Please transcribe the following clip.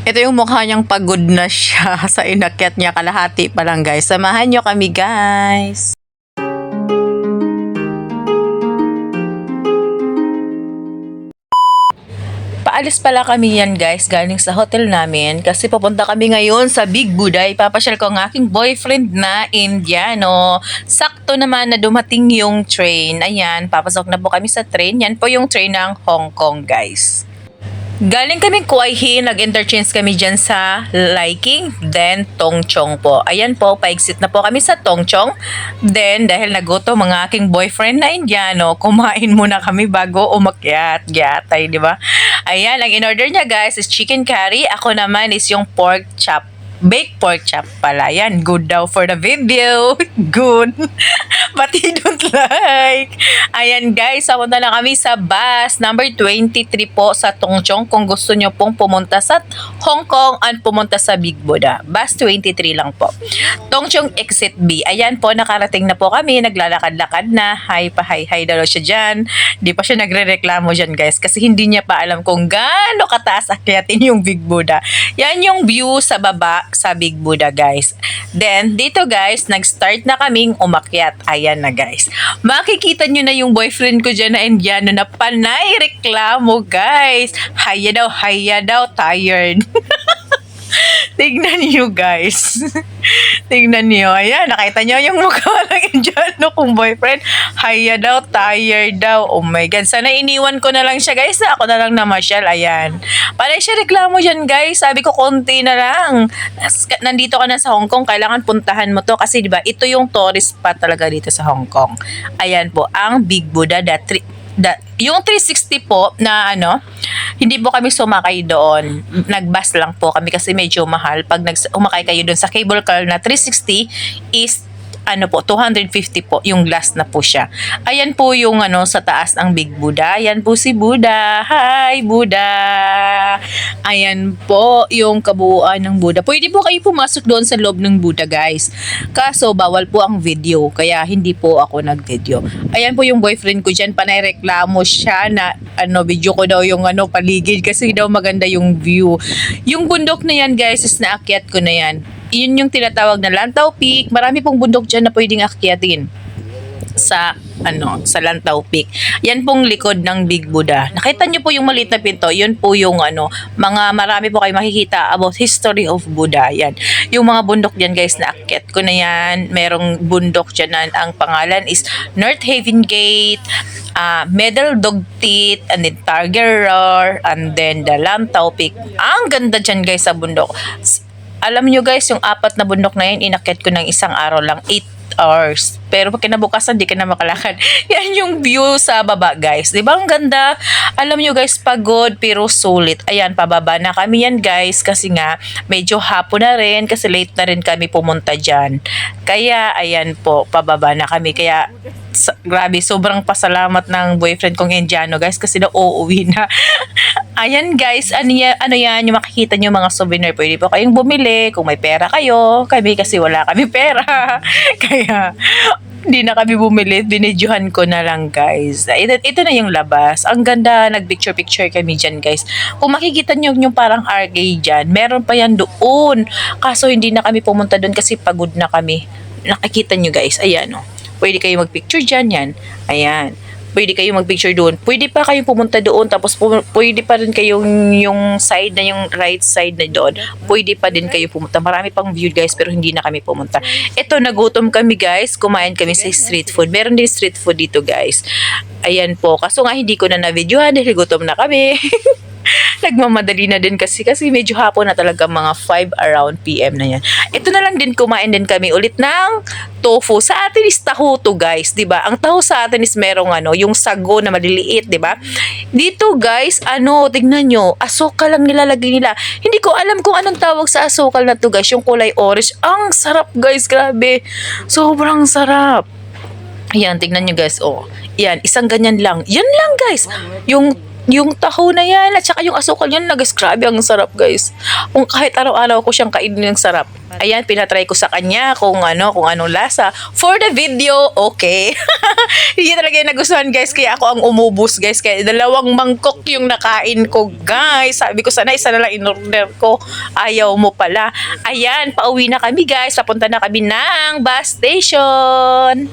Ito yung mukha niyang pagod na siya sa inakyat niya, kalahati pa lang guys. Samahan niyo kami guys. Paalis pala kami yan guys, galing sa hotel namin kasi papunta kami ngayon sa Big Buddha. Ipapasyal ko ang aking boyfriend na Indiano. Sakto naman na dumating yung train. Ayan, papasok na po kami sa train. Yan po yung train ng Hong Kong guys. Galing kami Kuai Hin, nag-interchange kami dyan sa Liking, then Tongchong po. Ayan po, paigsit na po kami sa Tongchong. Then, dahil nagutom ang aking boyfriend na Indiano, kumain muna kami bago umakyat. Gyatay, di ba? Ayan, ang in-order niya guys is chicken curry. Ako naman is yung pork chop. Baked pork chop pala. Yan, good daw for the video. Good. But he don't like. Ayan guys, papunta na kami sa bus number 23 po sa Tongchong. Kung gusto nyo pong pumunta sa Hong Kong at pumunta sa Big Buddha. Bus 23 lang po. Tongchong exit B. Ayan po, nakarating na po kami. Naglalakad-lakad na. Hi pa, hi daw siya dyan. Di pa siya nagre-reklamo dyan guys. Kasi hindi niya pa alam kung gaano kataas akyatin yung Big Buddha. Yan yung view sa baba sa Big Buddha guys. Then, dito guys, nag-start na kaming umakyat. Ayan na guys. Makikita nyo na yung boyfriend ko dyan na Indiano na panay reklamo guys. Haya daw, tired. Tignan niyo guys. Tignan niyo. Ayan, nakita niyo yung mukha ng Indiano kong boyfriend. Haya daw, tired daw. Oh my God. Sana iniwan ko na lang siya guys. Ako na lang namasyal. Ayan. Panay siya reklamo dyan guys. Sabi ko konti na lang. Nandito ka na sa Hong Kong. Kailangan puntahan mo to. Kasi diba, ito yung tourist spot talaga dito sa Hong Kong. Ayan po, ang Big Buddha. Yung 360 po na hindi po kami sumakay doon. Nag-bus lang po kami kasi medyo mahal. Pag umakay kayo doon sa cable car na 360 is 250 po, yung glass na po siya. Ayan po yung sa taas ng Big Buddha. Ayan po si Buddha. Hi, Buddha! Ayan po yung kabuuan ng Buddha. Pwede po kayo pumasok doon sa loob ng Buddha, guys. Kaso, bawal po ang video. Kaya, hindi po ako nag-video. Ayan po yung boyfriend ko dyan. Panay reklamo siya na video ko daw yung paligid kasi daw maganda yung view. Yung bundok na yan, guys, is naakyat ko na yan. Yun yung tinatawag na Lantau Peak. Marami pong bundok dyan na pwedeng akyatin sa sa Lantau Peak. Yan pong likod ng Big Buddha. Nakita niyo po yung maliit na pinto, yun po yung mga marami po kayo makikita about history of Buddha. Yan. Yung mga bundok diyan guys na akyat ko na yan. Merong bundok diyan na ang pangalan is North Haven Gate, Middle Dog Teeth, and then Tiger Roar, and then the Lantau Peak. Ang ganda diyan guys sa bundok. Alam nyo guys, yung 4 na bundok na yun, inakyat ko ng isang araw lang, 8 hours. Pero pag kinabukasan, di ka na makalakad. Yan yung view sa baba guys. Di ba ang ganda? Alam nyo guys, pagod pero sulit. Ayan, pababa na kami yan guys. Kasi nga, medyo hapon na rin. Kasi late na rin kami pumunta dyan. Kaya, ayan po, pababa na kami. Kaya, grabe, sobrang pasalamat ng boyfriend kong Indiano guys. Kasi na uuwi na. Ayan guys, ano yan, yung makikita nyo mga souvenir. Pwede po kayong bumili kung may pera kayo. Kami kasi wala kami pera. Kaya, hindi na kami bumili. Binidyohan ko na lang guys. Ito na yung labas. Ang ganda, nag-picture-picture kami dyan guys. Kung makikita nyo yung parang arcade dyan, meron pa yan doon. Kaso hindi na kami pumunta doon kasi pagod na kami. Nakikita nyo guys, ayan o. Pwede kayo mag-picture dyan yan. Ayan. Pwede kayo mag-picture doon. Pwede pa kayong pumunta doon. Tapos pwede pa rin kayong yung side na yung right side na doon. Pwede pa din kayo pumunta. Marami pang view guys pero hindi na kami pumunta. Ito, nagutom kami guys. Kumain kami sa street food. Meron din street food dito guys. Ayan po. Kaso nga hindi ko na na-videohan dahil gutom na kami. Nagmamadali na din kasi medyo hapon na talaga, mga 5 around PM na yan. Ito na lang din, kumain din kami ulit ng tofu. Sa atin is taho to guys, 'di ba? Ang taho sa atin is merong yung sago na maliliit, 'di ba? Dito guys, tignan nyo, asukal lang nilalagay nila. Hindi ko alam kung anong tawag sa asukal na to guys, yung kulay orange. Ang sarap guys, grabe. Sobrang sarap. Ayan, tignan nyo guys, oh. Yan, isang ganyan lang. Yan lang guys. Yung Yung taho na yan at saka yung asukal yan, grabe ang sarap guys. Kung kahit araw-araw ko siyang kainin ng sarap. Ayan, pinatry ko sa kanya kung anong lasa. For the video, okay. Hindi talaga yung nagustuhan guys, kaya ako ang umubos guys. Kaya 2 mangkok yung nakain ko guys. Sabi ko sana isa na lang in-order ko. Ayaw mo pala. Ayan, pauwi na kami guys. Papunta na kami ng bus station.